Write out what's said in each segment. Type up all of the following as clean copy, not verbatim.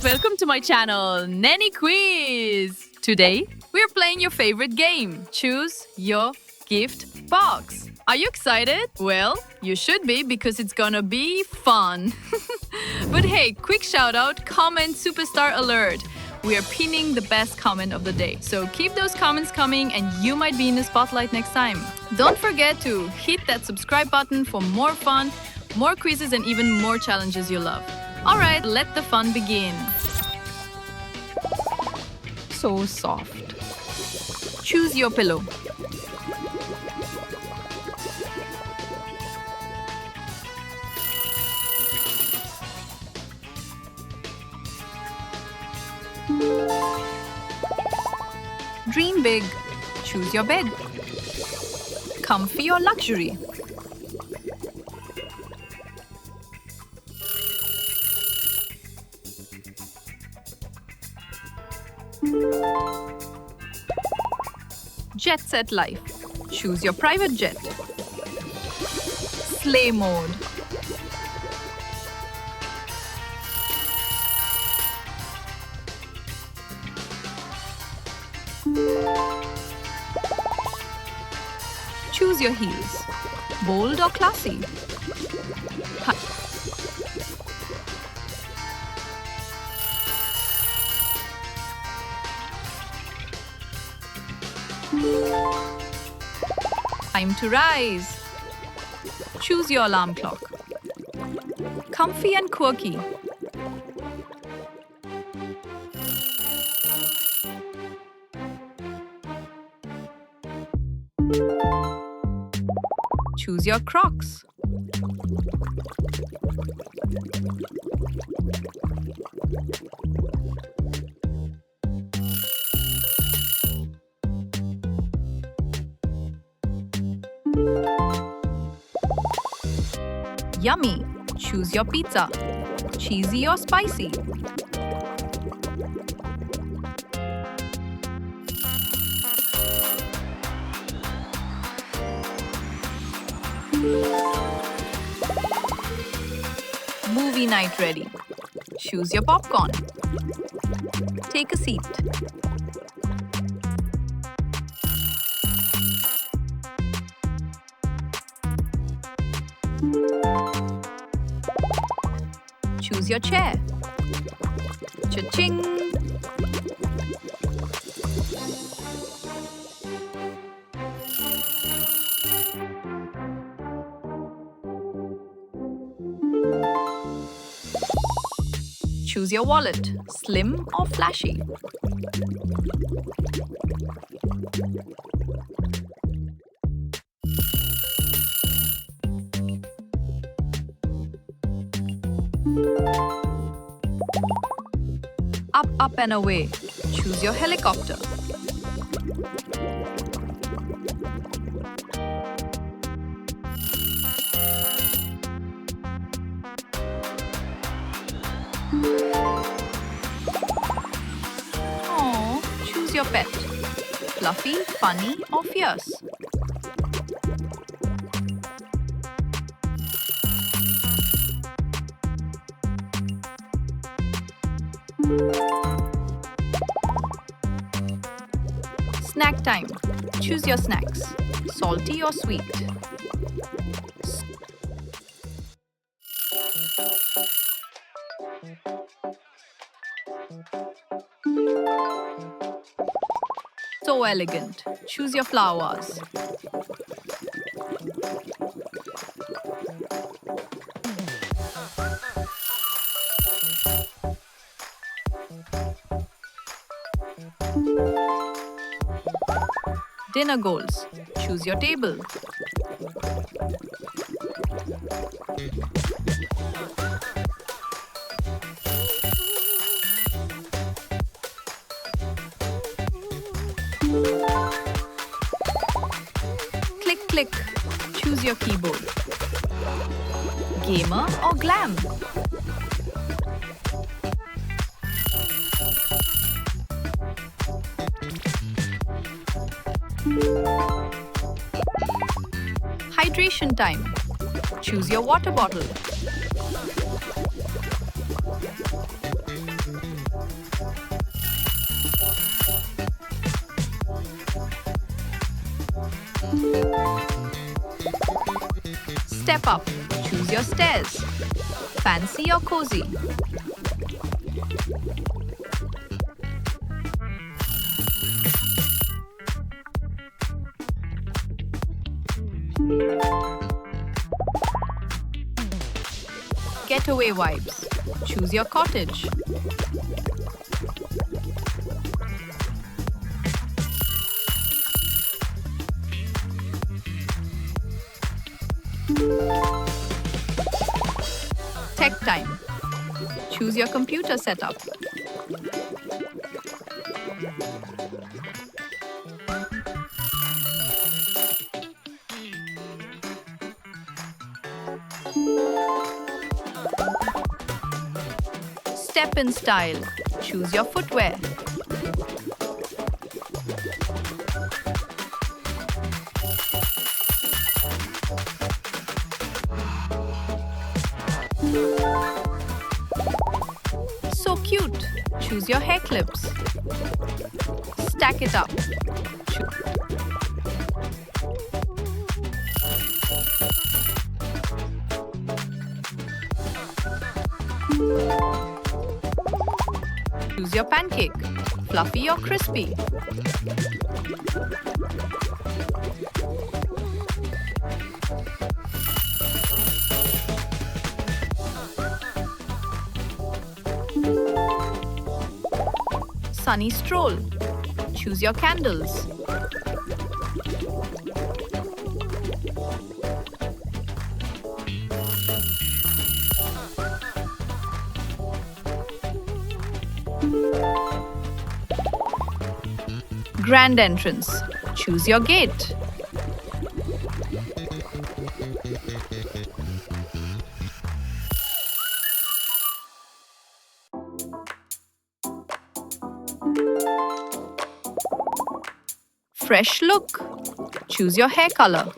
Welcome to my channel, Nanny Quiz. Today, we're playing your favorite game, Choose Your Gift Box. Are you excited? Well, you should be because it's gonna be fun. But hey, quick shout out, comment superstar alert. We are pinning the best comment of the day. So keep those comments coming and you might be in the spotlight next time. Don't forget to hit that subscribe button for more fun, more quizzes and even more challenges you love. Alright, let the fun begin. So soft. Choose your pillow. Dream big. Choose your bed. Comfy or luxury? Jet set life. Choose your private jet. Slay mode. Choose your heels. Bold or classy? Time to rise. Choose your alarm clock. Comfy and quirky. Choose your Crocs. Yummy. Choose your pizza. Cheesy or spicy? Movie night ready. Choose your popcorn. Take a seat. Choose your chair. Cha-ching! Choose your wallet, slim or flashy. Up, up and away. Choose your helicopter. Oh, choose your pet. Fluffy, funny or fierce? Snack time. Choose your snacks. Salty or sweet? So elegant. Choose your flowers. Dinner goals. Choose your table. Click, click. Choose your keyboard. Gamer or glam? Hydration time. Choose your water bottle. Step up. Choose your stairs. Fancy or cozy? Getaway vibes. Choose your cottage. Tech time. Choose your computer setup. Step in style. Choose your footwear. So cute. Choose your hair clips. Stack it up. Choose your pancake. Fluffy or crispy. Sunny stroll. Choose your candles. Grand entrance. Choose your gate. Fresh look. Choose your hair color.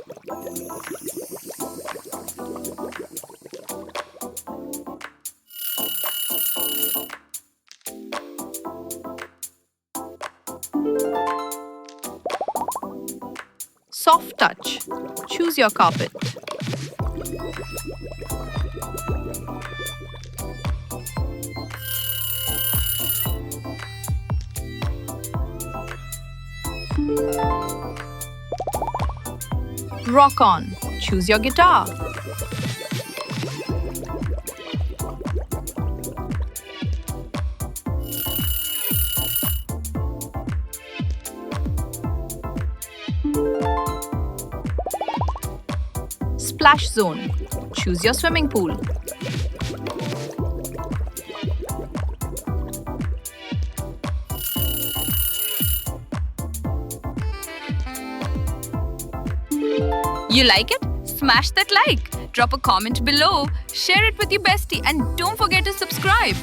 Soft touch. Choose your carpet. Rock on. Choose your guitar. Splash zone. Choose your swimming pool. You like it? Smash that like. Drop a comment below. Share it with your bestie and don't forget to subscribe.